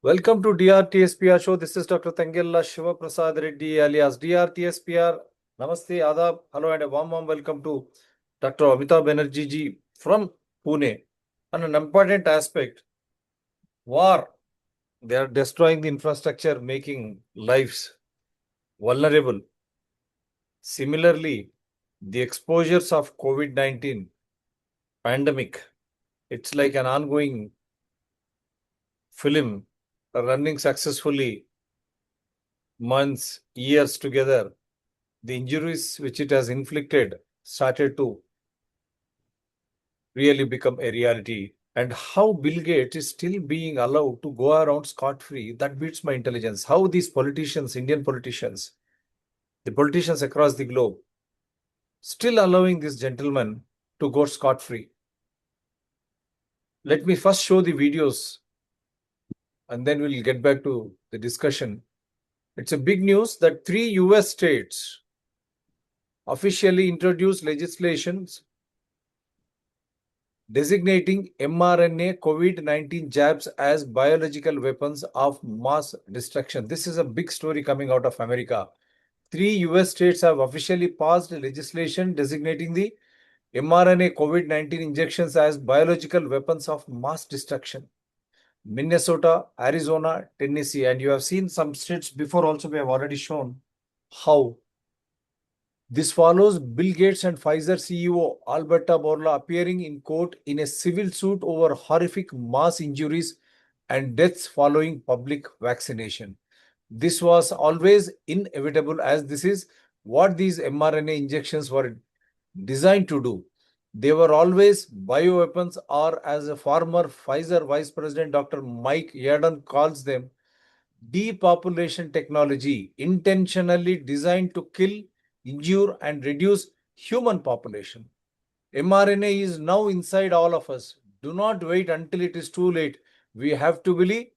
Welcome to DRTSPR show. This is Dr. Tangella Shiva Prasad Reddy alias DRTSPR. Namaste, Adab, hello and a warm welcome to Dr. Amitabh Banerjee ji from Pune. On an important aspect, war. They are destroying the infrastructure, making lives vulnerable. Similarly, the exposures of COVID-19 pandemic, it's like an ongoing film running successfully months, years together. The injuries which it has inflicted started to really become a reality. And how Bill Gates is still being allowed to go around scot-free, that beats my intelligence. How these politicians, Indian politicians, the politicians across the globe, still allowing this gentleman to go scot-free. Let me first show the videos and then we'll get back to the discussion. It's a big news that 3 US states officially introduced legislations designating mRNA COVID-19 jabs as biological weapons of mass destruction. This is a big story coming out of America. 3 US states have officially passed legislation designating the mRNA COVID-19 injections as biological weapons of mass destruction. Minnesota, Arizona, Tennessee, and you have seen some states before also we have already shown how. This follows Bill Gates and Pfizer CEO Alberto Bourla appearing in court in a civil suit over horrific mass injuries and deaths following public vaccination. This was always inevitable as this is what these mRNA injections were designed to do. They were always bioweapons, or as a former Pfizer Vice President Dr. Mike Yeadon calls them, depopulation technology intentionally designed to kill, injure and reduce human population. mRNA is now inside all of us. Do not wait until it is too late. We have to be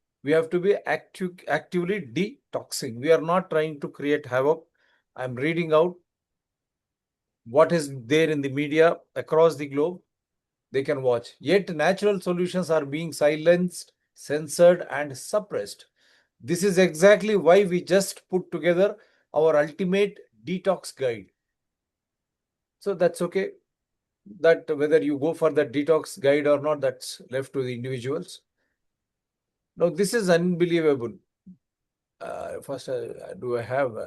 actively detoxing. We are not trying to create havoc. I'm reading out what is there in the media across the globe. They can watch. Yet natural solutions are being silenced, censored and suppressed. This is exactly why we just put together our ultimate detox guide. So that's okay. That whether you go for that detox guide or not, that's left to the individuals. Now, this is unbelievable. First, do I have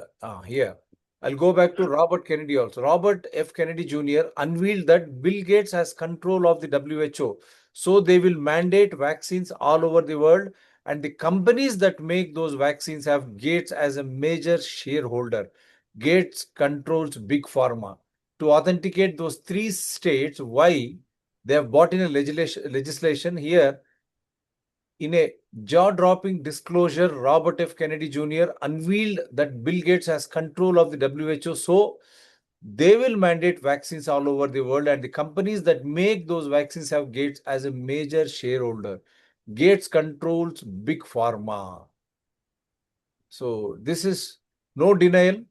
here? I'll go back to Robert Kennedy also. Robert F. Kennedy Jr. unveiled that Bill Gates has control of the WHO. So they will mandate vaccines all over the world. And the companies that make those vaccines have Gates as a major shareholder. Gates controls Big Pharma. To authenticate those 3 states, why they have brought in a legislation here. In a jaw-dropping disclosure, Robert F. Kennedy Jr. unveiled that Bill Gates has control of the WHO, so they will mandate vaccines all over the world, and the companies that make those vaccines have Gates as a major shareholder. Gates controls Big Pharma. So this is no denial.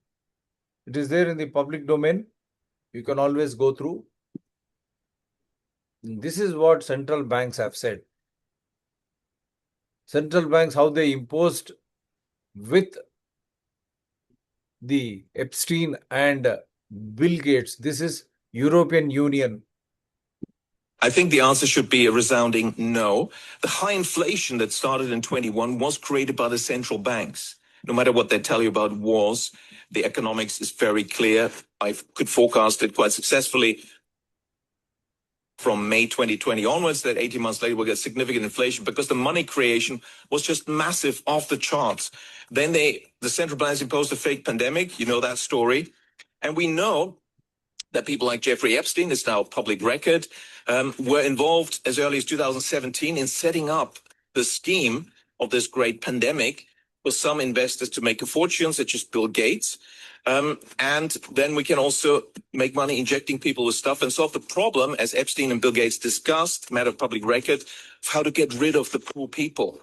It is there in the public domain. You can always go through. This is what central banks have said. Central banks, how they imposed with the Epstein and Bill Gates. This is European Union. I think the answer should be a resounding no. The high inflation that started in 21 was created by the central banks. No matter what they tell you about wars, the economics is very clear. I could forecast it quite successfully from May 2020 onwards, that 18 months later we'll get significant inflation because the money creation was just massive, off the charts. Then the central banks imposed a fake pandemic. You know that story. And we know that people like Jeffrey Epstein, is now public record, were involved as early as 2017 in setting up the scheme of this great pandemic for some investors to make a fortune, such as Bill Gates. And then we can also make money injecting people with stuff and solve the problem, as Epstein and Bill Gates discussed, matter of public record, of how to get rid of the poor people.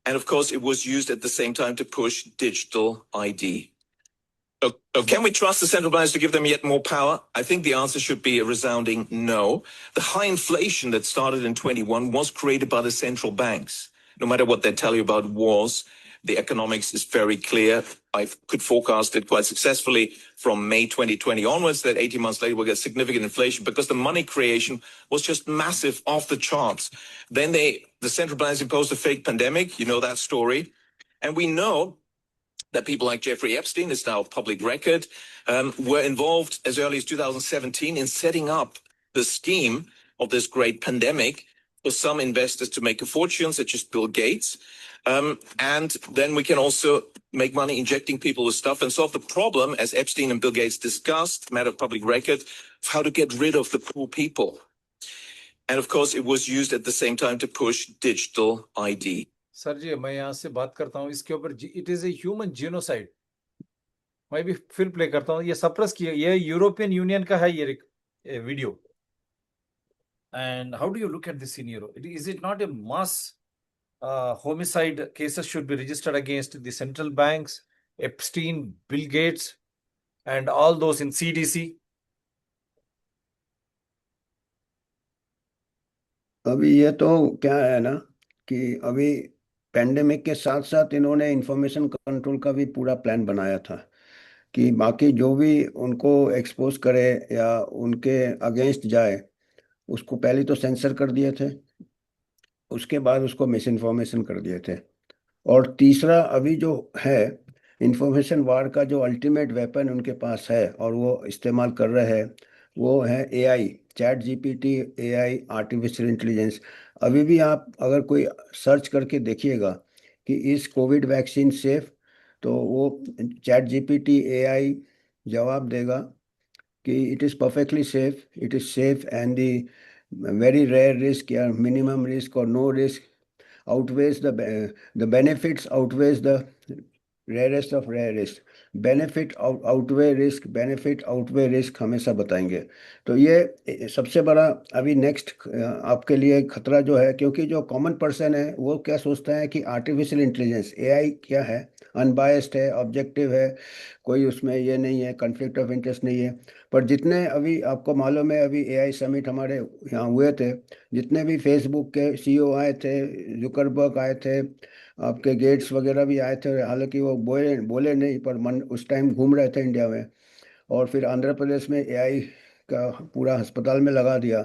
And of course, it was used at the same time to push digital ID. So can we trust the central banks to give them yet more power? I think the answer should be a resounding no. The high inflation that started in 21 was created by the central banks. no matter what they tell you about wars, the economics is very clear. I could forecast it quite successfully from May 2020 onwards that 18 months later we'll get significant inflation because the money creation was just massive, off the charts. Then the central banks imposed a fake pandemic. You know that story. And we know that people like Jeffrey Epstein, is now public record, were involved as early as 2017 in setting up the scheme of this great pandemic for some investors to make a fortune, such as Bill Gates. And then we can also make money injecting people with stuff and solve the problem, as Epstein and Bill Gates discussed, matter of public record, of how to get rid of the poor people. And of course, it was used at the same time to push digital ID. Sir ji मैं यहाँ से बात करता हूँ इसके ऊपर, it is a human genocide. मैं भी फिर प्ले करता हूँ, ये सप्रेस किया, ये यूरोपियन यूनियन का है ये video. And how do you look at this scenario? Is it not a mass homicide cases should be registered against the central banks, Epstein, Bill Gates, and all those in CDC? अभी ये तो क्या है ना कि अभी pandemic के साथ साथ इन्होंने इंफॉर्मेशन कंट्रोल का भी पूरा प्लान बनाया था कि बाकी जो भी उनको एक्सपोज करे या उनके अगेंस्ट जाए उसको पहले तो सेंसर कर दिए थे, उसके बाद उसको मिस इन्फॉर्मेशन कर दिए थे। और तीसरा अभी जो है इंफॉर्मेशन वार का जो अल्टीमेट वेपन उनके पास है और वो इस्तेमाल कर रहे हैं वो है AI, chat GPT, AI, artificial intelligence. अभी भी आप अगर कोई सर्च करके देखिएगा कि इस कोविड वैक्सीन सेफ, तो वो चैट जीपीटी एआई जवाब देगा कि it is perfectly safe, it is safe and the very rare risk या मिनिमम रिस्क और no risk outweighs the benefits outweighs the rarest of rarest, benefit outweigh risk, benefit outweigh risk हमेशा बताएंगे। तो ये सबसे बड़ा अभी नेक्स्ट आपके लिए खतरा जो है, क्योंकि जो कॉमन पर्सन है वो क्या सोचता है कि आर्टिफिशियल इंटेलिजेंस एआई क्या है, अनबायस्ड है, ऑब्जेक्टिव है, कोई उसमें ये नहीं है, कॉन्फ्लिक्ट ऑफ इंटरेस्ट नहीं है। पर जितने अभी आपको मालूम है अभी एआई समिट हमारे यहाँ हुए थे, जितने भी फेसबुक के सीईओ आए थे, जुकरबर्ग आए थे, आपके गेट्स वगैरह भी आए थे, हालांकि वो बोले बोले नहीं पर मन उस टाइम घूम रहे थे इंडिया में, और फिर आंध्र प्रदेश में एआई का पूरा अस्पताल में लगा दिया।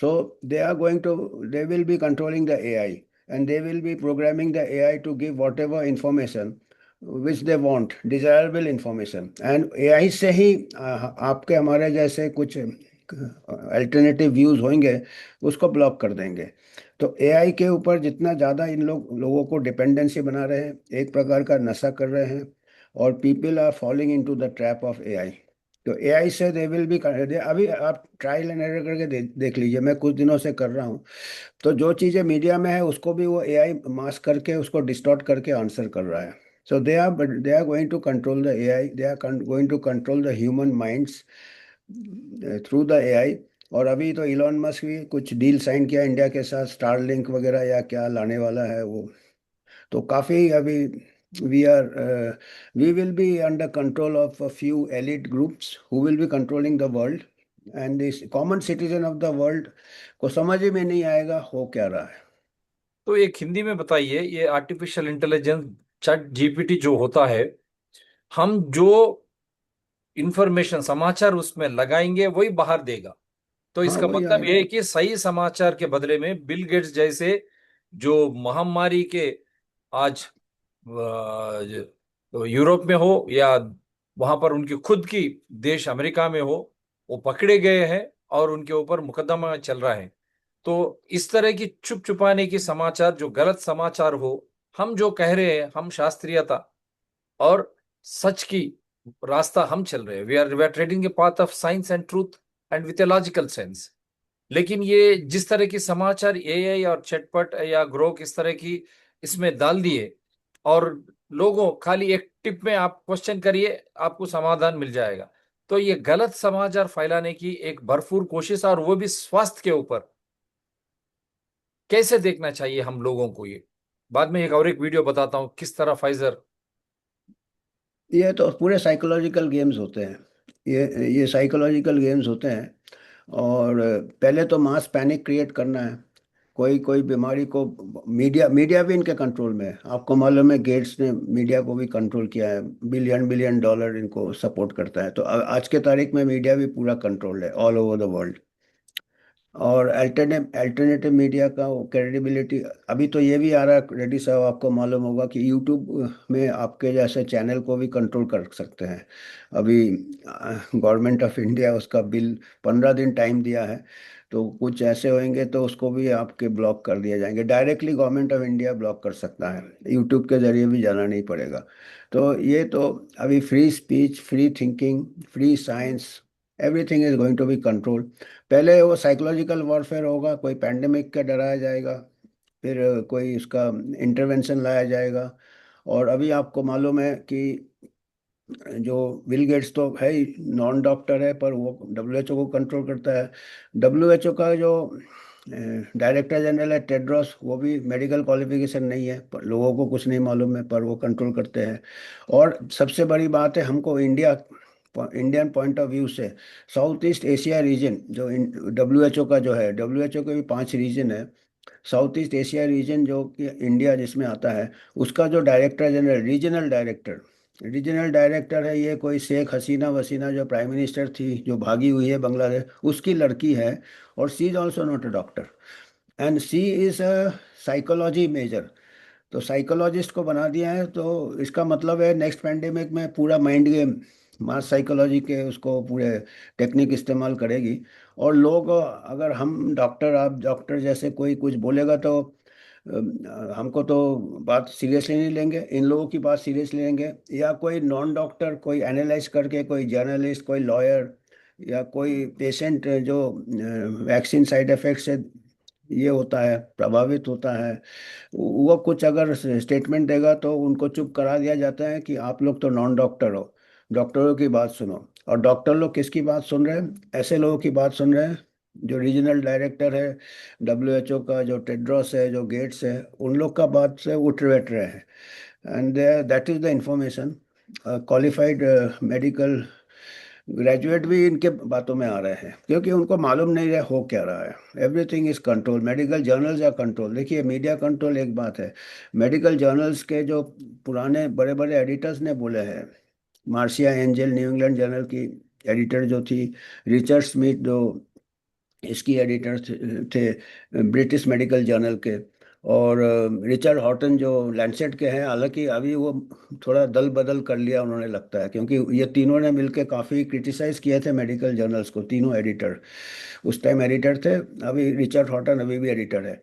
So they are going to, they will be controlling the AI and they will be programming the AI to give whatever information which they want, desirable information. And AI से ही आपके हमारे जैसे कुछ अल्टरनेटिव व्यूज़ होंगे उसको block कर देंगे। तो एआई के ऊपर जितना ज़्यादा इन लोगों को डिपेंडेंसी बना रहे हैं, एक प्रकार का नशा कर रहे हैं, और people are following into the trap of AI. तो एआई से दे विल बी, अभी आप ट्रायल एंड एरर करके देख लीजिए, मैं कुछ दिनों से कर रहा हूँ, तो जो चीज़ें मीडिया में है उसको भी वो एआई मास्क करके उसको डिस्टॉर्ट करके आंसर कर रहा है। So they are going to control the AI, they are going to control the human minds through the AI. और अभी तो इलॉन मस्क भी कुछ डील साइन किया इंडिया के साथ, स्टारलिंक वगैरह या क्या लाने वाला है वो, तो काफ़ी अभी we are we will be under control of a few elite groups who will be controlling the world, and this common citizen of the world को समझ ही में नहीं आएगा हो क्या रहा है। तो एक हिंदी में बताइए, ये आर्टिफिशियल इंटेलिजेंस चैट जीपीटी जो होता है, हम जो इंफॉर्मेशन समाचार उसमें लगाएंगे वही बाहर देगा। तो हाँ इसका वही मतलब आएगा। ये है कि सही समाचार के बदले में बिल गेट्स जैसे जो महामारी के आज यूरोप में हो या वहां पर उनकी खुद की देश अमेरिका में हो, वो पकड़े गए हैं और उनके ऊपर मुकदमा चल रहा है। तो इस तरह की छुप छुपाने की समाचार, जो गलत समाचार हो, हम जो कह रहे हैं, हम शास्त्रीयता और सच की रास्ता हम चल रहे हैं, we are trading a path of science and truth and with a logical sense. लेकिन ये जिस तरह की समाचार एआई और चटपट या ग्रोक इस तरह की इसमें डाल दिए, और लोगों खाली एक टिप में आप क्वेश्चन करिए आपको समाधान मिल जाएगा। तो ये गलत समाचार फैलाने की एक भरपूर कोशिश, और वो भी स्वास्थ्य के ऊपर। कैसे देखना चाहिए हम लोगों को ये? बाद में एक और एक वीडियो बताता हूं किस तरह फाइजर। ये तो पूरे साइकोलॉजिकल गेम्स होते हैं, ये साइकोलॉजिकल गेम्स होते हैं। और पहले तो मास पैनिक क्रिएट करना है, कोई कोई बीमारी को मीडिया भी इनके कंट्रोल में है। आपको मालूम है गेट्स ने मीडिया को भी कंट्रोल किया है, बिलियन बिलियन डॉलर इनको सपोर्ट करता है। तो आज के तारीख में मीडिया भी पूरा कंट्रोल है ऑल ओवर द वर्ल्ड। और अल्टरनेटिव मीडिया का क्रेडिबिलिटी, अभी तो ये भी आ रहा है रेड्डी साहब, आपको मालूम होगा कि यूट्यूब में आपके जैसे चैनल को भी कंट्रोल कर सकते हैं। अभी गवर्नमेंट ऑफ इंडिया उसका बिल 15 दिन टाइम दिया है, तो कुछ ऐसे होंगे तो उसको भी आपके ब्लॉक कर दिए जाएंगे। Directly government of India block कर सकता है, यूट्यूब के जरिए भी जाना नहीं पड़ेगा। तो ये तो अभी free speech, free thinking, free science, everything is going to be control. पहले वो साइकोलॉजिकल वॉरफेयर होगा, कोई पैंडेमिक का डराया जाएगा, फिर कोई उसका इंटरवेंशन लाया जाएगा। और अभी आपको मालूम है कि जो बिल गेट्स तो है ही नॉन डॉक्टर है, पर वो डब्ल्यूएचओ को कंट्रोल करता है। डब्ल्यूएचओ का जो डायरेक्टर जनरल है टेड्रोस, वो भी मेडिकल क्वालिफिकेशन नहीं है, पर लोगों को कुछ नहीं मालूम है, पर वो कंट्रोल करते हैं। और सबसे बड़ी बात है, हमको इंडियन पॉइंट ऑफ व्यू से साउथ ईस्ट एशिया रीजन जो डब्ल्यूएचओ का जो है, डब्ल्यूएचओ के भी 5 रीजन है, साउथ ईस्ट एशिया रीजन जो कि इंडिया जिसमें आता है, उसका जो डायरेक्टर जनरल, रीजनल डायरेक्टर है, ये कोई शेख हसीना वसीना जो प्राइम मिनिस्टर थी जो भागी हुई है बांग्लादेश, उसकी लड़की है। और she is also not a doctor, and she is a psychology major. तो साइकोलॉजिस्ट को बना दिया है, तो इसका मतलब है नेक्स्ट पैंडेमिक में पूरा माइंड गेम, मास साइकोलॉजी के उसको पूरे टेक्निक इस्तेमाल करेगी। और लोग, अगर हम डॉक्टर, आप डॉक्टर जैसे कोई कुछ बोलेगा तो हमको तो बात सीरियसली नहीं लेंगे, इन लोगों की बात सीरियसली लेंगे। या कोई नॉन डॉक्टर कोई एनालाइज करके, कोई जर्नलिस्ट, कोई लॉयर, या कोई पेशेंट जो वैक्सीन साइड इफेक्ट से ये होता है, प्रभावित होता है, वो कुछ अगर स्टेटमेंट देगा तो उनको चुप करा दिया जाता है कि आप लोग तो नॉन डॉक्टर हो, डॉक्टरों की बात सुनो। और डॉक्टर लोग किसकी बात सुन रहे हैं? ऐसे लोगों की बात सुन रहे हैं जो रीजनल डायरेक्टर है डब्ल्यूएचओ का, जो टेड्रोस है, जो गेट्स है, उन लोग का बात से उठ बैठ रहे हैं। And that is the information. Qualified medical graduate भी इनके बातों में आ रहे हैं, क्योंकि उनको मालूम नहीं रहा हो क्या रहा है। Everything is control, medical journals are control. देखिए, मीडिया कंट्रोल एक बात है, मेडिकल जर्नल्स के जो पुराने बड़े बड़े एडिटर्स ने बोले हैं, Marcia angel new England journal की एडिटर जो थी, रिचर्ड स्मिथ जो इसकी एडिटर थे ब्रिटिश मेडिकल जर्नल के, और रिचर्ड हॉटन जो लैंसेट के हैं। हालांकि अभी वो थोड़ा दल बदल कर लिया उन्होंने, लगता है, क्योंकि ये तीनों ने मिलकर काफ़ी क्रिटिसाइज किए थे मेडिकल जर्नल्स को, तीनों एडिटर उस टाइम एडिटर थे। अभी रिचर्ड हॉटन अभी भी एडिटर है,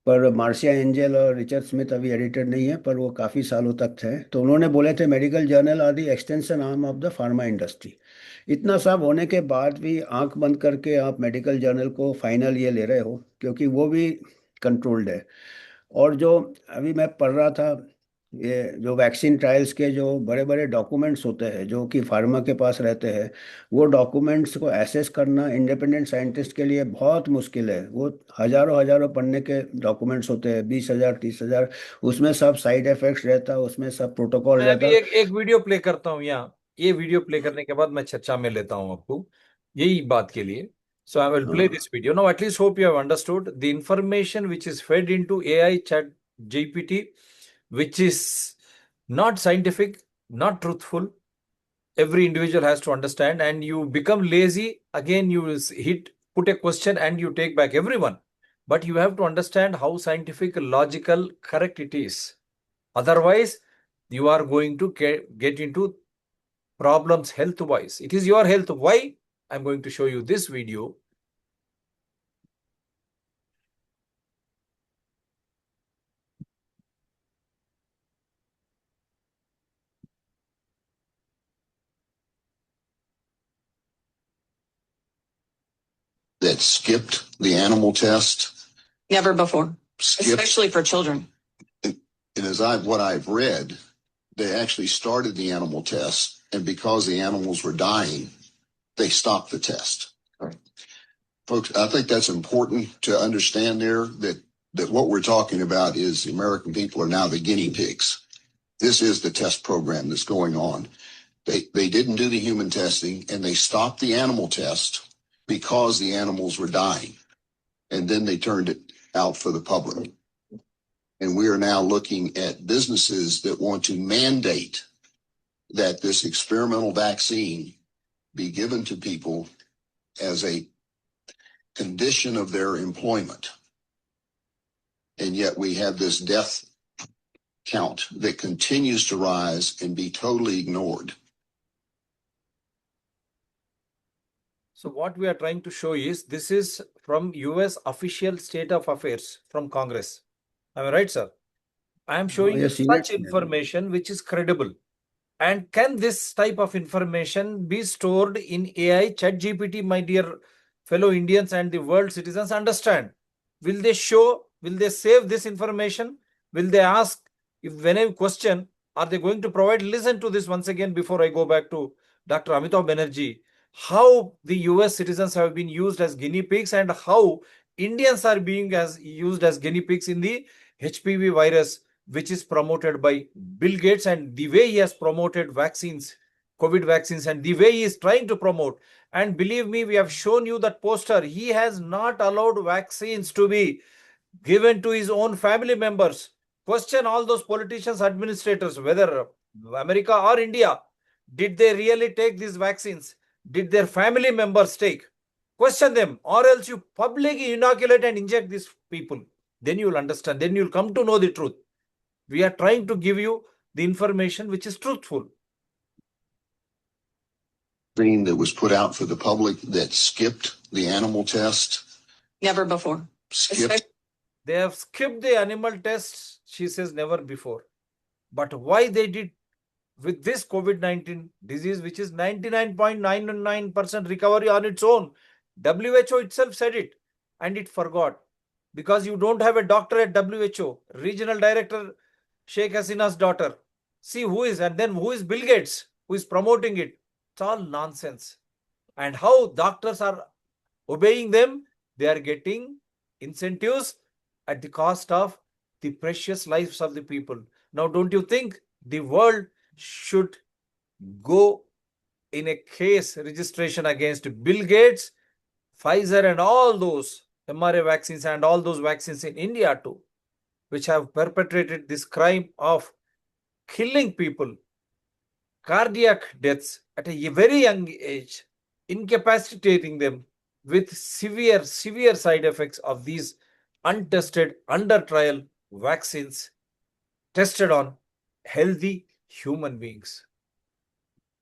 पर मार्शिया एंजल और रिचर्ड स्मिथ अभी एडिटर नहीं है, पर वो काफ़ी सालों तक थे। तो उन्होंने बोले थे medical journal are the extension arm of the pharma industry. इतना सब होने के बाद भी आंख बंद करके आप मेडिकल जर्नल को फाइनल ये ले रहे हो, क्योंकि वो भी कंट्रोल्ड है। और जो अभी मैं पढ़ रहा था, ये जो वैक्सीन ट्रायल्स के जो बड़े बड़े डॉक्यूमेंट्स होते हैं जो कि फार्मा के पास रहते हैं, वो डॉक्यूमेंट्स को एसेस करना इंडिपेंडेंट साइंटिस्ट के लिए बहुत मुश्किल है। वो हजारों हजारों पन्ने के डॉक्यूमेंट्स होते हैं, 20,000 30,000, उसमें सब साइड इफेक्ट्स रहता है, उसमें सब प्रोटोकॉल मैं रहता अभी है। एक वीडियो प्ले करता हूँ यहाँ। ये वीडियो प्ले करने के बाद मैं चर्चा में लेता हूँ आपको यही बात के लिए। So I will play हाँ, this video. Now at least hope you have understood the information which is fed into AI chat GPT, which is not scientific, not truthful. Every individual has to understand, and you become lazy. Again, you put a question and you take back everyone. But you have to understand how scientific, logical, correct it is. Otherwise, you are going to get into problems health wise. It is your health. Why? I'm going to show you this video. That skipped the animal test? Never before, Skipped, especially for children. and as what I've read, they actually started the animal test, and because the animals were dying, they stopped the test. Correct. Folks, I think that's important to understand there, that what we're talking about is the American people are now the guinea pigs. This is the test program that's going on. They didn't do the human testing, and they stopped the animal test because the animals were dying. And then they turned it out for the public. And we are now looking at businesses that want to mandate that this experimental vaccine be given to people as a condition of their employment. And yet we have this death count that continues to rise and be totally ignored. So what we are trying to show is this is from US official state of affairs from Congress. Am I right, sir? I am showing you yes, such yes. information which is credible. And can this type of information be stored in AI? ChatGPT, my dear fellow Indians and the world citizens, understand. Will they show, will they save this information? Will they ask, if when I question, are they going to provide? Listen to this once again before I go back to Dr. Amitabh Banerjee. How the US citizens have been used as guinea pigs and how Indians are being used as guinea pigs in the HPV virus, which is promoted by Bill Gates, and the way he has promoted vaccines, COVID vaccines, and the way he is trying to promote. And believe me, we have shown you that poster. He has not allowed vaccines to be given to his own family members. Question all those politicians, administrators, whether America or India, did they really take these vaccines? Did their family members take? Question them, or else you publicly inoculate and inject these people. Then you will understand. Then you will come to know the truth. We are trying to give you the information which is truthful. Thing that was put out for the public that skipped the animal test. Never before. Skipped. They have skipped the animal tests, she says, never before. But why they did with this COVID-19 disease, which is 99.99% recovery on its own? WHO itself said it, and it forgot. Because you don't have a doctor at WHO, regional director, Sheikh Hasina's daughter. See who is, and then who is Bill Gates, who is promoting it. It's all nonsense. And how doctors are obeying them, they are getting incentives at the cost of the precious lives of the people. Now, don't you think the world should go in a case registration against Bill Gates, Pfizer, and all those mRNA vaccines and all those vaccines in India too, which have perpetrated this crime of killing people, cardiac deaths at a very young age, incapacitating them with severe side effects of these untested, under trial vaccines tested on healthy human beings.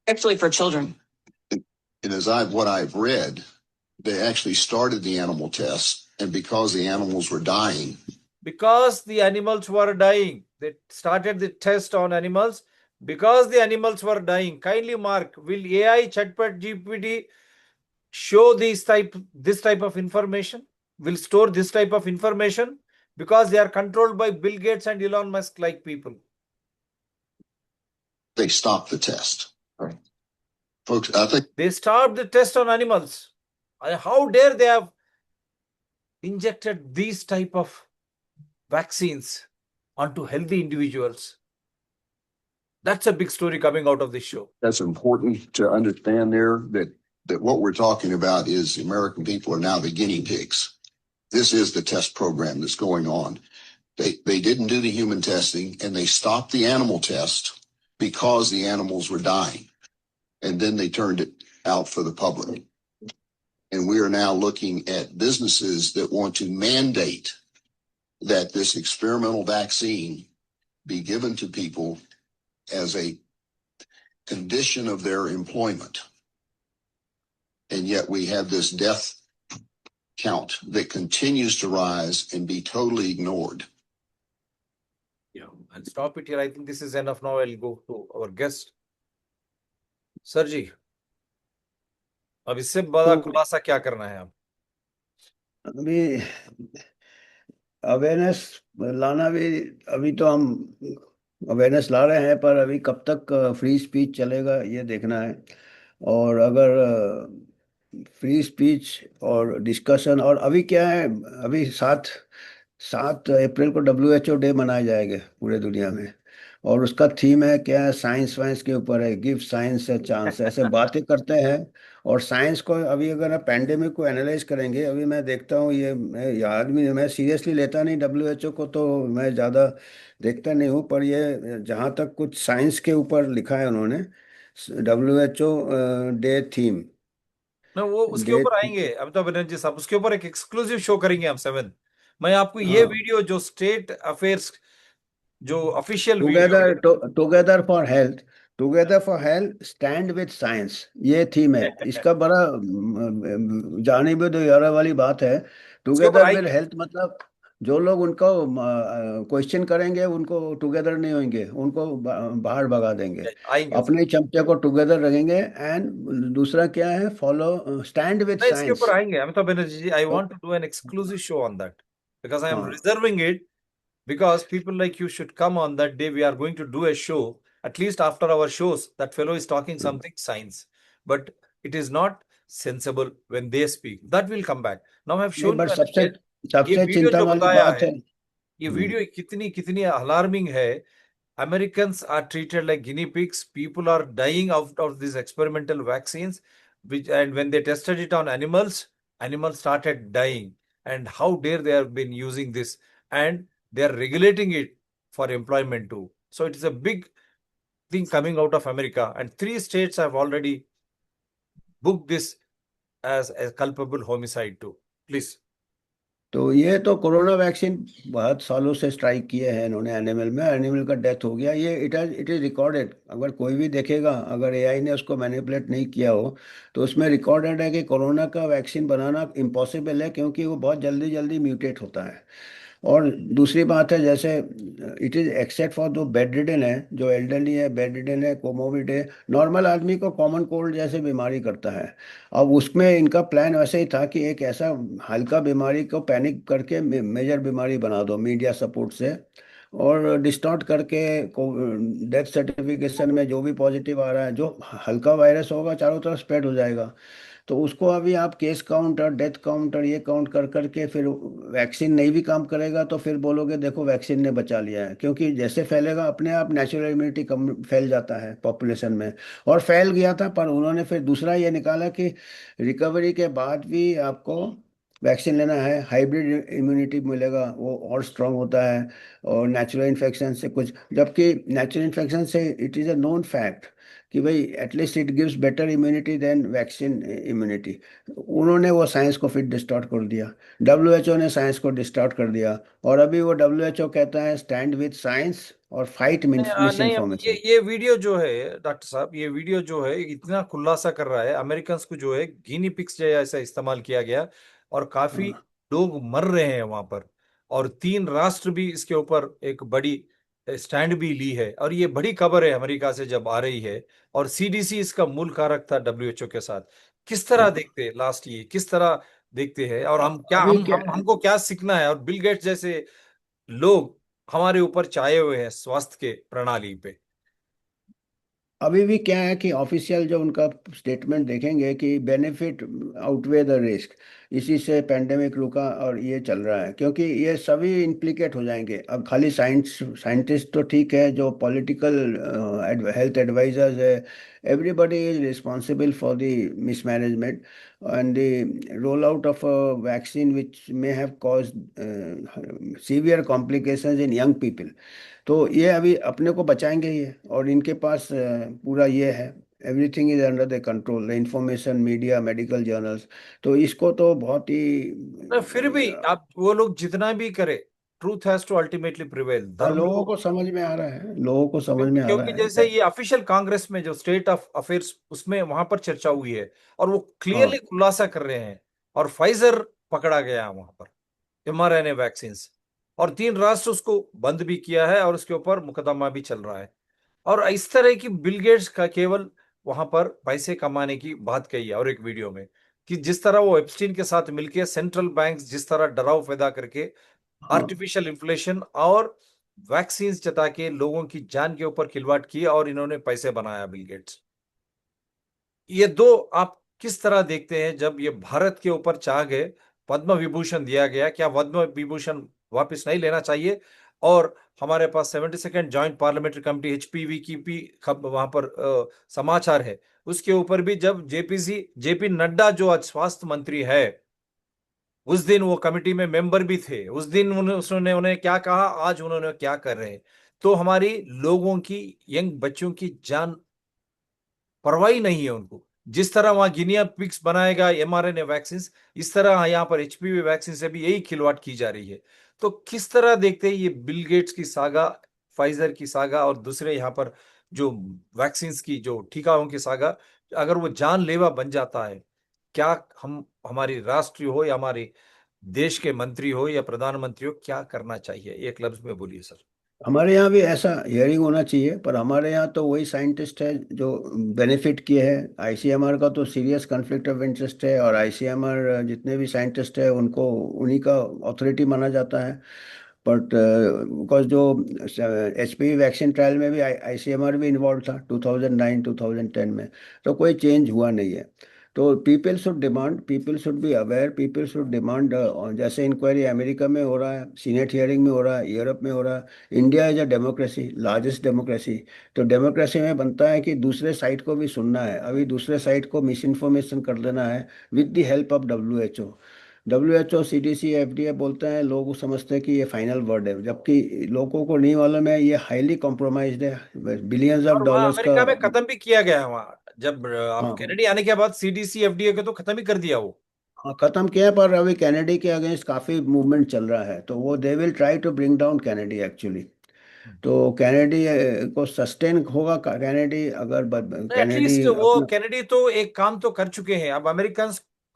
Actually, for children. And as what I've read, they actually started the animal test, and because the animals were dying. Because the animals were dying, they started the test on animals because the animals were dying. Kindly mark, will AI ChatGPT show this type of information? Will store this type of information? Because they are controlled by Bill Gates and Elon Musk like people. They stopped the test. Right. Folks, I think they stopped the test on animals. How dare they have injected these type of vaccines onto healthy individuals? That's a big story coming out of this show. That's important to understand there, that what we're talking about is the American people are now the guinea pigs. This is the test program that's going on. They didn't do the human testing, and they stopped the animal test because the animals were dying. And then they turned it out for the public. And we are now looking at businesses that want to mandate that this experimental vaccine be given to people as a condition of their employment. And yet we have this death count that continues to rise and be totally ignored. Yeah, I'll stop it here. I think this is enough now. I'll go to our guest. Sir ji, अब इससे बड़ा खुलासा क्या करना है? अभी awareness लाना भी, अभी तो हम अवेयरनेस ला रहे हैं, पर अभी कब तक फ्री स्पीच चलेगा ये देखना है। और अगर फ्री स्पीच और डिस्कशन, और अभी क्या है, अभी 7 अप्रैल को WHO डे मनाए जाएंगे पूरे दुनिया में। और उसका थीम है क्या, साइंस वाइंस के ऊपर है, गिव साइंस ए चांस, ऐसे बातें करते हैं। और साइंस को अभी अगर आप पैंडेमिक को एनालाइज करेंगे, अभी मैं देखता हूँ ये, मैं आदमी मैं सीरियसली लेता नहीं डब्ल्यूएचओ को, तो मैं ज़्यादा देखता नहीं हूँ, पर ये जहाँ तक कुछ साइंस के ऊपर लिखा है उन्होंने, डब्ल्यूएचओ डे थीम, ना वो उसके डे, ऊपर आएंगे अमिताभ बनर्जी साहब, उसके ऊपर एक एक्सक्लूसिव शो करेंगे हम 7। मैं आपको ये हाँ, वीडियो जो स्टेट अफेयर्स जो official video together together for health, together for health stand with science, ये थीम है है इसका। बड़ा जाने भी दो यारा वाली बात है। उसके ऊपर टुगेदर विद आएंगे। हेल्थ मतलब जो लोग उनको क्वेश्चन करेंगे उनको टुगेदर नहीं होंगे, उनको बाहर भगा देंगे। आएंगे उसके अपने ही चमचे को टुगेदर रखेंगे। एंड दूसरा क्या है, फॉलो स्टैंड विद नहीं, इसके ऊपर साइंस। आएंगे अमिताभ बनर्जी जी। आई तो want to do an exclusive show on that because I am हाँ, reserving it, because people like you should come on that day. We are going to do a show, at least after our shows. That fellow is talking something science, but it is not sensible when they speak. That will come back. Now I have नहीं, shown but you an सबसे image. ये सबसे video चिंता जो वाली बताया बात है, है। ये वीडियो कितनी कितनी अलार्मिंग है। Americans are treated like guinea pigs. People are dying out of these experimental vaccines, which, and when they tested it on animals, animals started dying. And how dare they have been using this, and they are regulating it for employment too. So it is a big thing coming out of America, and 3 states have already booked this as a culpable homicide too. Please. तो ये तो corona vaccine बहुत सालों से strike किए हैं इन्होंने, animal में, एनिमल का डेथ हो गया, ये इट इज रिकॉर्डेड। अगर कोई भी देखेगा, अगर एआई ने उसको मैनिपुलेट नहीं किया हो, तो उसमें रिकॉर्डेड है कि कोरोना का वैक्सीन बनाना इम्पॉसिबल है, क्योंकि वो बहुत जल्दी जल्दी म्यूटेट होता है। और दूसरी बात है, जैसे इट इज एक्सेप्ट फॉर जो बेड रिडन है, जो एल्डरली है, बेड रिडन है, कोमोबिड है, नॉर्मल आदमी को कॉमन कोल्ड जैसे बीमारी करता है। अब उसमें इनका प्लान वैसे ही था कि एक ऐसा हल्का बीमारी को पैनिक करके मेजर बीमारी बना दो मीडिया सपोर्ट से, और डिस्टॉर्ट करके डेथ सर्टिफिकेशन में जो भी पॉजिटिव आ रहा है, जो हल्का वायरस होगा चारों तरफ स्प्रेड हो जाएगा। तो उसको अभी आप केस काउंट और डेथ काउंट और ये काउंट कर करके, फिर वैक्सीन नहीं भी काम करेगा तो फिर बोलोगे देखो वैक्सीन ने बचा लिया है, क्योंकि जैसे फैलेगा अपने आप नेचुरल इम्यूनिटी कम फैल जाता है पॉपुलेशन में। और फैल गया था, पर उन्होंने फिर दूसरा ये निकाला कि रिकवरी के बाद भी आपको वैक्सीन लेना है, हाइब्रिड इम्यूनिटी मिलेगा, वो और स्ट्रांग होता है। और नेचुरल इन्फेक्शन से कुछ, जबकि नेचुरल इन्फेक्शन से it is a known fact कि भाई at least it gives better immunity than vaccine immunity. उन्होंने वो साइंस को फिर डिस्टॉर्ट कर दिया, डब्ल्यूएचओ ने साइंस को डिस्टॉर्ट कर दिया। और अभी वो डब्ल्यूएचओ कहता है स्टैंड विद साइंस और फाइट मिस नहीं, अब इन्फॉर्मेशन। ये वीडियो जो है डॉक्टर साहब, ये वीडियो जो है इतना खुलासा कर रहा है अमेरिकन को, जो है गिनी पिग्स जैसा इस्तेमाल किया गया और काफी लोग मर रहे हैं वहां पर। और 3 राष्ट्र भी इसके ऊपर एक बड़ी स्टैंड भी ली है, और ये बड़ी खबर है अमेरिका से जब आ रही है। और सीडीसी इसका मूल कारक था डब्ल्यूएचओ के साथ। किस तरह देखते हैं लास्ट, ये किस तरह देखते हैं, और हम क्या, अभी क्या, हमको क्या सीखना है। और बिल गेट्स जैसे लोग हमारे ऊपर छाए हुए हैं स्वास्थ्य के प्रणाली पे। अभी भी क्या है कि ऑफिशियल जो उनका स्टेटमेंट देखेंगे कि बेनिफिट आउटवे द रिस्क, इसी से पेंडेमिक रुका और ये चल रहा है, क्योंकि ये सभी इम्प्लीकेट हो जाएंगे। अब खाली साइंटिस्ट तो ठीक है, जो पॉलिटिकल हेल्थ एडवाइजर्स है, everybody is responsible for the mismanagement and the roll out of vaccine which may have cause severe complications in young people. तो ये अभी अपने को बचाएंगे ये, और इनके पास पूरा ये है, everything is under the control, the information media, medical journals. तो इसको तो बहुत ही फिर भी आप वो लोग जितना भी करे, truth has to ultimately prevail. धर्म लोगों लोग, को समझ में आ रहा है, लोगों को समझ में आ रहा क्योंकि जैसे है। ये ऑफिशियल कांग्रेस में जो स्टेट ऑफ अफेयर्स उसमें वहां पर चर्चा हुई है, और वो क्लियरली हाँ, खुलासा कर रहे हैं। और फाइजर पकड़ा गया वहां पर, mRNA वैक्सीन, और 3 राष्ट्र उसको बंद भी किया है, और उसके ऊपर मुकदमा भी चल रहा है। और इस तरह की बिल गेट्स का केवल वहां पर पैसे कमाने की बात कही है। और एक वीडियो में कि जिस तरह वो एप्स्टीन के साथ मिलकर सेंट्रल बैंक्स जिस तरह डराव पैदा करके हाँ। आर्टिफिशियल इन्फ्लेशन और वैक्सीन जता के लोगों की जान के ऊपर खिलवाड़ किया, और इन्होंने पैसे बनाया बिल गेट्स। ये दो आप किस तरह देखते हैं जब ये भारत के ऊपर चाह गए, पद्म विभूषण दिया गया, क्या पद्म विभूषण वापस नहीं लेना चाहिए? और हमारे पास 72nd joint parliamentary committee HPV की भी वहां पर समाचार है। उसके ऊपर भी जब जेपी नड्डा जो आज स्वास्थ्य मंत्री है, उस दिन वो कमेटी में मेंबर भी थे, उस दिन उसने उन्हें क्या कहा, आज उन्होंने क्या कर रहे हैं। तो हमारी लोगों की, यंग बच्चों की जान परवाही नहीं है उनको। जिस तरह वहां गिनिया पिग्स बनाएगा एमआरएनए वैक्सीन, इस तरह यहाँ पर एचपीवी वैक्सीन से भी यही खिलवाड़ की जा रही है। तो किस तरह देखते हैं ये बिल गेट्स की सागा, फाइजर की सागा और दूसरे यहाँ पर जो वैक्सीन की जो टीकाओं की सागा, अगर वो जानलेवा बन जाता है, क्या हम, हमारी राष्ट्रीय हो या हमारे देश के मंत्री हो या प्रधानमंत्री हो, क्या करना चाहिए? एक लफ्ज में बोलिए सर। हमारे यहाँ भी ऐसा हियरिंग होना चाहिए, पर हमारे यहाँ तो वही साइंटिस्ट है जो बेनिफिट किए हैं। आईसीएमआर का तो सीरियस कॉन्फ्लिक्ट ऑफ इंटरेस्ट है, और आईसीएमआर जितने भी साइंटिस्ट है उनको उन्हीं का अथॉरिटी माना जाता है। बट बिकॉज जो एचपीवी वैक्सीन ट्रायल में भी आईसीएमआर भी इन्वॉल्व था 2009 2010 में, तो कोई चेंज हुआ नहीं है। तो people should demand, people should be aware, people should demand. जैसे इंक्वायरी अमेरिका में हो रहा है, सीनेट हियरिंग में हो रहा है, यूरोप में हो रहा है। India is a democracy, largest democracy. तो डेमोक्रेसी में बनता है कि दूसरे साइड को भी सुनना है। अभी दूसरे साइड को मिस इन्फॉर्मेशन कर देना है with the help of W H O CDC FDA बोलते हैं, लोग समझते हैं कि ये फाइनल वर्ड है, जबकि लोगों को नहीं मालूम है ये हाईली कॉम्प्रोमाइज्ड है, बिलियंस ऑफ और वहां डॉलर्स का। अमेरिका में खत्म भी किया गया है वहां, जब आप हाँ कैनेडी आने के बाद सीडीसी एफडीए को तो खत्म ही कर दिया वो। हाँ, खत्म किया, पर अभी कैनेडी के अगेंस्ट काफी मूवमेंट चल रहा है, तो वो they will try to bring down Kennedy actually. तो कैनेडी को सस्टेन होगा, कैनेडी अगर कैनेडी एटलीस्ट वो अपना। कैनेडी तो एक काम तो कर चुके हैं। अब अमेरिकन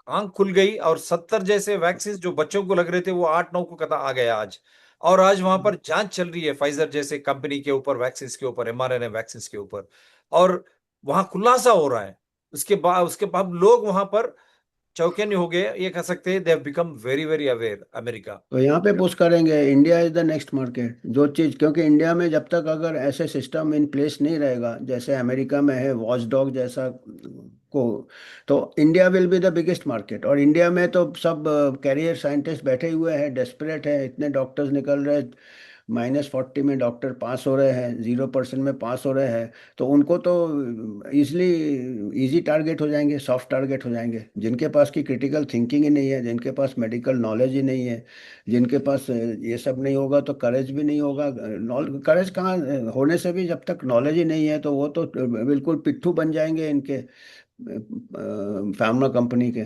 आंख खुल गई, और 70 जैसे वैक्सीन जो बच्चों को लग रहे थे वो 8-9 को कथा आ गया आज। और आज वहां पर जांच चल रही है फाइजर जैसे कंपनी के ऊपर, वैक्सीन के ऊपर, एमआरएनए वैक्सीन के ऊपर। और वहां खुलासा हो रहा है। उसके बाद लोग वहां पर चौकन्ने हो गए, ये कह सकते हैं, they have become very very aware America. तो यहाँ पे पुश करेंगे, India is the next market जो चीज़, क्योंकि इंडिया में जब तक अगर ऐसे सिस्टम इन प्लेस नहीं रहेगा जैसे अमेरिका में है वॉच डॉग जैसा को, तो India will be the biggest market. और इंडिया में तो सब कैरियर साइंटिस्ट बैठे हुए हैं, डेस्परेट है, इतने डॉक्टर्स निकल रहे हैं, -40 में डॉक्टर पास हो रहे हैं, 0% में पास हो रहे हैं। तो उनको तो इजली इजी टारगेट हो जाएंगे, सॉफ्ट टारगेट हो जाएंगे, जिनके पास की क्रिटिकल थिंकिंग ही नहीं है, जिनके पास मेडिकल नॉलेज ही नहीं है, जिनके पास ये सब नहीं होगा तो करेज भी नहीं होगा। करेज कहाँ होने से भी, जब तक नॉलेज ही नहीं है तो वो तो बिल्कुल पिट्ठू बन जाएंगे इनके फार्मा कंपनी के।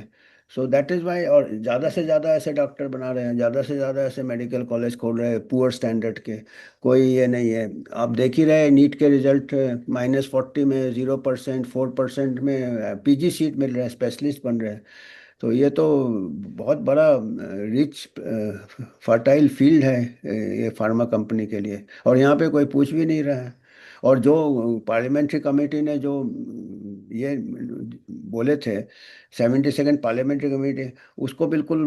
सो दैट इज वाई, और ज़्यादा से ज़्यादा ऐसे डॉक्टर बना रहे हैं, ज़्यादा से ज़्यादा ऐसे मेडिकल कॉलेज खोल रहे हैं पुअर स्टैंडर्ड के। कोई ये नहीं है, आप देख ही रहे नीट के रिजल्ट, -40 में 0%, 4% में पीजी सीट मिल रहा है, स्पेशलिस्ट बन रहे हैं। तो ये तो बहुत बड़ा रिच फर्टाइल फील्ड है ये फार्मा कंपनी के लिए, और यहाँ पे कोई पूछ भी नहीं रहा है। और जो पार्लियामेंट्री कमेटी ने जो ये बोले थे, 72nd पार्लियामेंट्री कमेटी, उसको बिल्कुल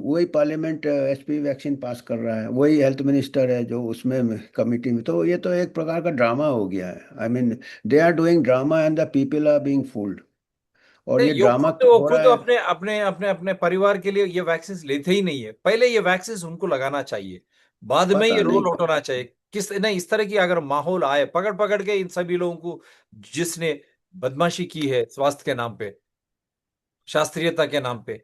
वही पार्लियामेंट एचपीवी वैक्सीन पास कर रहा है, वही हेल्थ मिनिस्टर है जो उसमें कमेटी में। तो ये तो एक प्रकार का ड्रामा हो गया है। I mean they are doing drama and the people are being fooled. और नहीं, ये यो ड्रामा खुद वो हो रहा खुद है। अपने अपने अपने अपने परिवार के लिए ये वैक्सीन लेते ही नहीं है। पहले ये वैक्सीन उनको लगाना चाहिए, बाद में पता ये नहीं रोल आउट होना चाहिए। किस नहीं, इस तरह की अगर माहौल आए, पकड़ पकड़ के इन सभी लोगों को, जिसने बदमाशी की है स्वास्थ्य के नाम पे, शास्त्रीयता के नाम पे।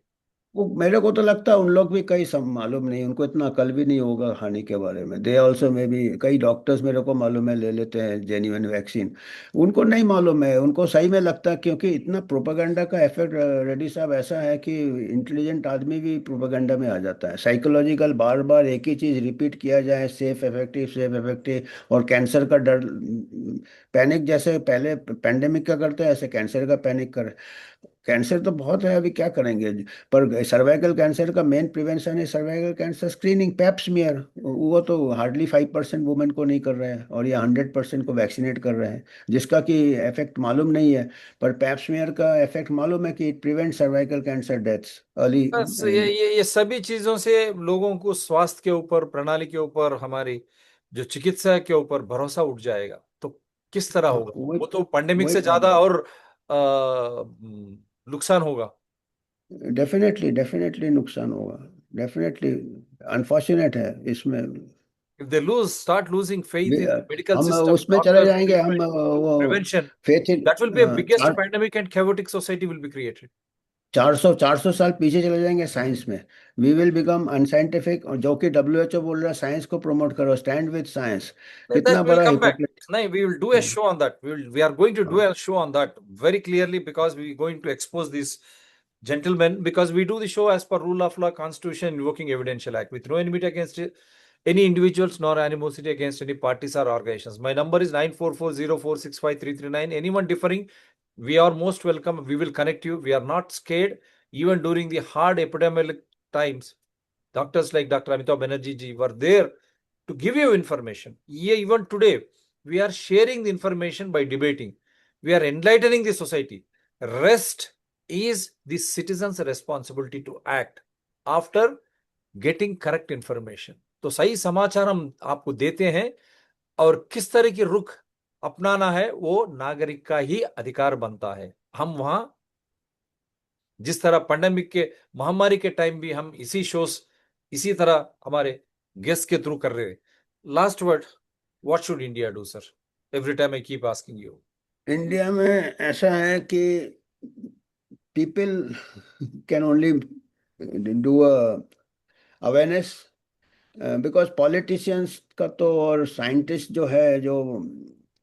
वो मेरे को तो लगता है उन लोग भी कई सब मालूम नहीं, उनको इतना अकल भी नहीं होगा हानि के बारे में। दे ऑल्सो में भी कई डॉक्टर्स मेरे को मालूम है ले लेते हैं जेन्युइन वैक्सीन, उनको नहीं मालूम है, उनको सही में लगता है, क्योंकि इतना प्रोपागेंडा का इफेक्ट रेड्डी साहब ऐसा है कि इंटेलिजेंट आदमी भी प्रोपागेंडा में आ जाता है। साइकोलॉजिकल, बार बार एक ही चीज़ रिपीट किया जाए, सेफ इफेक्टिव, और कैंसर का डर, पैनिक जैसे पहले पेंडेमिक का करते हैं ऐसे कैंसर का पैनिक कर। कैंसर तो बहुत है, अभी क्या करेंगे। पर सर्वाइकल कैंसर का मेन प्रिवेंशन है सर्वाइकल कैंसर स्क्रीनिंग, पैप्समियर। वो तो हार्डली 5% वुमेन को नहीं कर रहे हैं, और ये 100% को वैक्सीनेट कर रहे हैं, जिसका कि इफेक्ट मालूम नहीं है। पर पैप्समियर का इफेक्ट मालूम है कि it prevent cervical cancer deaths early. बस ये सभी चीजों से लोगों को स्वास्थ्य के ऊपर, प्रणाली के ऊपर, हमारी जो चिकित्सा के ऊपर भरोसा उठ जाएगा। तो किस तरह हाँ होगा? वही, वो तो पैंडेमिक वही से ज्यादा और नुकसान होगा। डेफिनेटली डेफिनेटली नुकसान होगा, डेफिनेटली। अनफॉर्चुनेट है इसमें। If they start losing faith in the medical हम system, उसमें चले doctors, जाएंगे, हम treatment, वो prevention, faith in that will be a biggest 400 pandemic and chaotic society will be created. 400 साल पीछे चले जाएंगे साइंस में। वी विल बिकम अनसाइंटिफिक, जो कि WHO बोल रहा है साइंस को प्रमोट करो, स्टैंड विद साइंस। Then कितना we will बड़ा come back. Hypocrite. No, we will do a show on that. We are going to do a show on that very clearly, because we are going to expose these gentlemen, because we do the show as per rule of law, constitution, invoking evidential act, with no enmity against any individuals nor animosity against any parties or organizations. My number is 9440465339. Anyone differing, we are most welcome. We will connect you. We are not scared. Even during the hard epidemic times, doctors like Dr. Amitabh Banerjee ji were there to give you information. Yeah, even today, we are sharing the information by debating. We are enlightening the society. Rest is the citizens' responsibility to act after getting correct information. तो सही समाचार हम आपको देते हैं, और किस तरह की रुख अपनाना है वो नागरिक का ही अधिकार बनता है। हम वहां जिस तरह पैंडेमिक के महामारी के टाइम भी हम इसी शोज इसी तरह हमारे गेस्ट के थ्रू कर रहे हैं। Last word, what should India do sir? Every time I keep asking you. India में ऐसा है कि people can only do awareness, because politicians का तो और साइंटिस्ट जो है, जो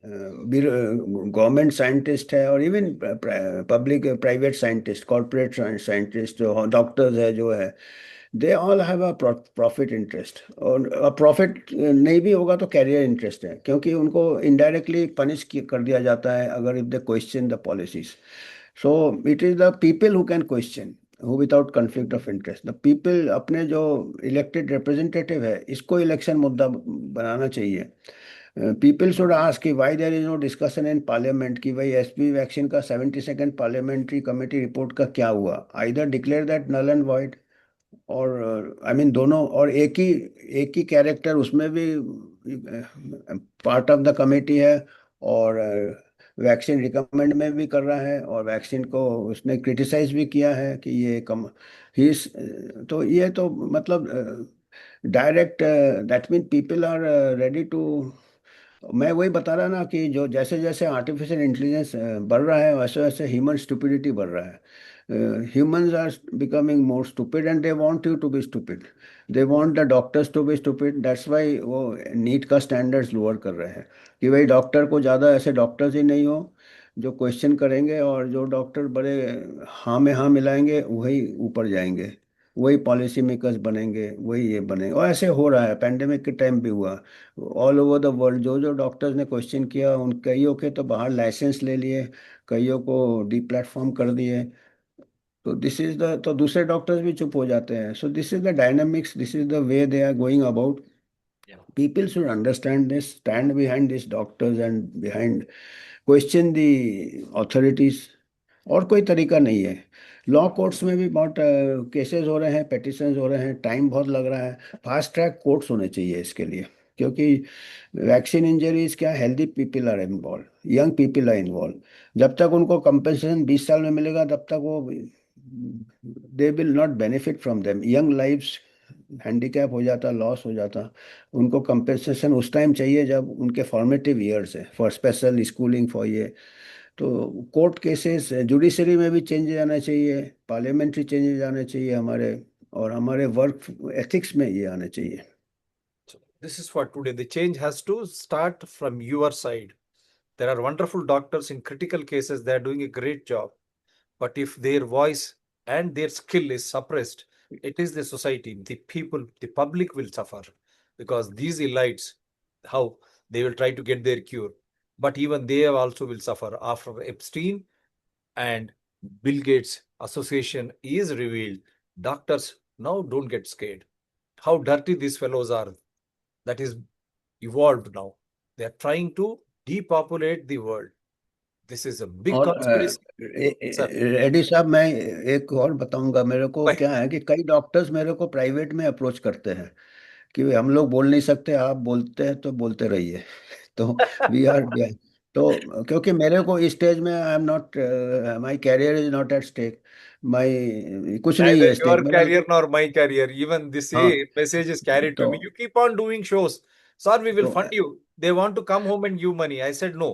गवर्नमेंट साइंटिस्ट है, और even public private scientist, corporate scientist, जो डॉक्टर्स है जो है, they all have a profit interest. और प्रॉफिट नहीं भी होगा तो कैरियर इंटरेस्ट है, क्योंकि उनको इनडायरेक्टली पनिश कर दिया जाता है अगर if they question the policies. So it is the people who can question, who without conflict of interest. The people अपने जो इलेक्टेड रिप्रेजेंटेटिव है इसको इलेक्शन मुद्दा बनाना चाहिए। पीपल शुड आस्क कि why there is no discussion in parliament कि भाई एसपी वैक्सीन का 72nd पार्लियामेंट्री कमेटी रिपोर्ट का क्या हुआ। Either declare that null and void, और आई मीन दोनों, और एक ही कैरेक्टर उसमें भी पार्ट ऑफ द कमेटी है, और वैक्सीन रिकमेंड में भी कर रहा है, और वैक्सीन को उसने क्रिटिसाइज भी किया है कि ये कम ही। तो ये तो मतलब direct, that mean people are ready to. मैं वही बता रहा ना कि जो जैसे जैसे आर्टिफिशियल इंटेलिजेंस बढ़ रहा है, वैसे वैसे ह्यूमन स्टुपिडिटी बढ़ रहा है। humans are becoming more stupid and they want you to be stupid. They want the doctors to be stupid. That's why वो नीट का स्टैंडर्ड्स लोअर कर रहे हैं कि भाई डॉक्टर को ज़्यादा ऐसे डॉक्टर्स ही नहीं हो जो क्वेश्चन करेंगे, और जो डॉक्टर बड़े हाँ में हाँ मिलाएंगे वही ऊपर जाएंगे, वही पॉलिसी मेकर्स बनेंगे, वही ये बनेंगे। और ऐसे हो रहा है, पैंडेमिक के टाइम भी हुआ ऑल ओवर द वर्ल्ड। जो जो डॉक्टर्स ने क्वेश्चन किया उन कईयों के तो बाहर लाइसेंस ले लिए, कईयों को डी प्लेटफॉर्म कर दिए। तो दिस इज द, तो दूसरे डॉक्टर्स भी चुप हो जाते हैं। So this is the dynamics, this is the way they are going about. People should understand this, stand behind this doctors and behind, question the authorities. और कोई तरीका नहीं है। लॉ कोर्ट्स में भी बहुत केसेस हो रहे हैं, पेटिशंस हो रहे हैं, टाइम बहुत लग रहा है। फास्ट ट्रैक कोर्ट्स होने चाहिए इसके लिए, क्योंकि वैक्सीन इंजरीज क्या, healthy people are involve, young people are involve. जब तक उनको कंपनसेशन 20 साल में मिलेगा तब तक वो they will not benefit from them. Young lifes handicap हो जाता, लॉस हो जाता। उनको कंपनसेशन उस टाइम चाहिए जब उनके फॉर्मेटिव ईयर्स है, फॉर स्पेशल स्कूलिंग, फॉर ये। तो कोर्ट केसेस, जुडिशरी में भी चेंजेस आना चाहिए, पार्लियामेंट्री चेंजेस आने चाहिए हमारे, और हमारे वर्क एथिक्स में ये आना चाहिए। This is for today. The change has to start from your side. There are wonderful doctors in critical cases. They are doing a great job. But if their voice and their skill is suppressed, it is the society, the people, the public will suffer, because these elites, how they will try to get their cure, but even they also will suffer. After Epstein and Bill Gates association is revealed, doctors now don't get scared. How dirty these fellows are, that is evolved now. They are trying to depopulate the world. This is a big और conspiracy. Sir, Reddy साहब, मैं एक और बताऊंगा। मेरे को why? क्या है कि कई डॉक्टर्स मेरे को प्राइवेट में अप्रोच करते हैं कि हम लोग बोल नहीं सकते, आप बोलते हैं तो बोलते रहिए। तो वी आर, तो क्योंकि मेरे को इस स्टेज में I am not, my career is not at stake, my कुछ नहीं Neither है स्टेक your मेरा। career nor my career. Even this हाँ, message is carried to तो me. You keep on doing shows. Sir, we will तो fund you. They want to come home and give money. I said no.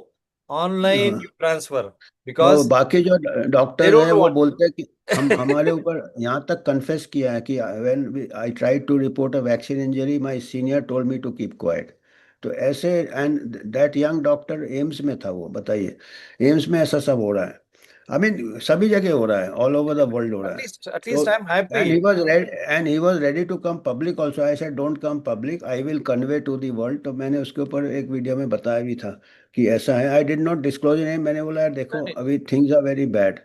Online हाँ, you transfer तो because बाकी जो they doctors don't हैं वो want. बोलते हैं कि हम हमारे ऊपर यहाँ तक कन्फेस किया है कि when I try to report a vaccine injury my senior told me to keep quiet. तो ऐसे and that young doctor AIIMS में था, वो बताइए एम्स में ऐसा सब हो रहा है। आई मीन सभी जगह हो रहा है, ऑल ओवर द वर्ल्ड हो रहा है। At तो least I'm and he happy. Was ready to come public also. I said don't come public, I will convey to the world. तो मैंने उसके ऊपर एक वीडियो में बताया भी था कि ऐसा है। I did not disclose name, मैंने बोला यार देखो अभी things are very bad,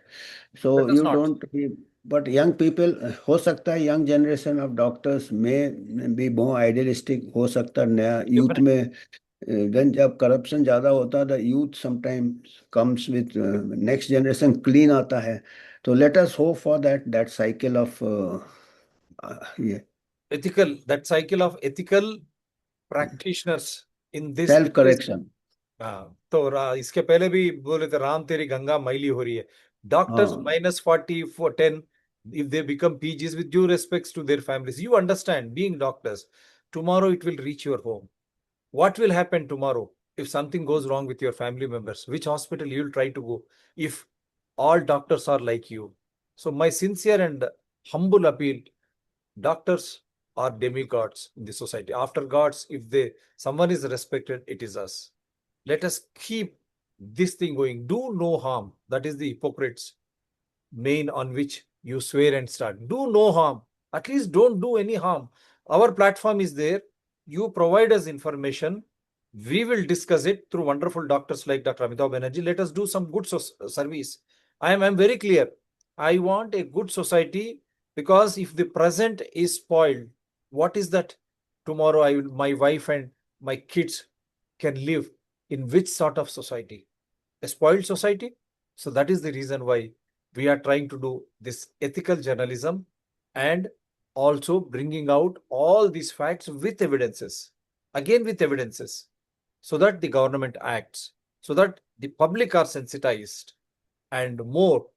so Let us you not. Don't. But young people, हो सकता है यंग जनरेशन ऑफ डॉक्टर्स में बी मोर आइडियलिस्टिक, हो सकता है नया यूथ Definitely. में। देन जब करप्शन ज़्यादा होता है the youth sometimes comes with next generation clean आता है। तो let us hope for that cycle of ये Ethical, that cycle of ethical practitioners in this self with this. Correction. हाँ, तो इसके पहले भी बोले थे राम तेरी गंगा मैली हो रही है. Doctors हाँ -40 for 10 if they become PGs, with due respects to their families. You understand, being doctors, tomorrow it will reach your home. What will happen tomorrow if something goes wrong with your family members? Which hospital you will try to go if all doctors are like you? So my sincere and humble appeal, doctors are demigods in the society. After gods, if someone is respected, it is us. Let us keep this thing going. Do no harm. That is the hypocrites' main on which you swear and start. Do no harm. At least don't do any harm. Our platform is there. You provide us information. We will discuss it through wonderful doctors like Dr. Amitabh Banerjee. Let us do some good service. I am very clear. I want a good society, because if the present is spoiled, what is that? Tomorrow, my wife and my kids can live in which sort of society? A spoiled society. So that is the reason why we are trying to do this ethical journalism and also bringing out all these facts with evidences, again with evidences, so that the government acts, so that the public are sensitized. And more,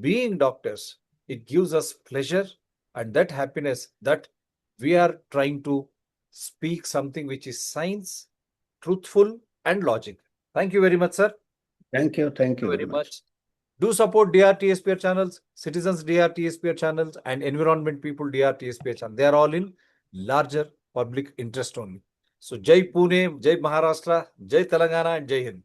being doctors, it gives us pleasure and that happiness that we are trying to speak something which is science, truthful, and logic. Thank you very much, sir. Thank you Thank you very very much. much. Do support DRTSPR channels, Citizens DRTSPR channels, and Environment People DRTSPR channel. They are all in larger public interest only. So Jai Pune, Jai Maharashtra, Jai Telangana, and Jai Hind.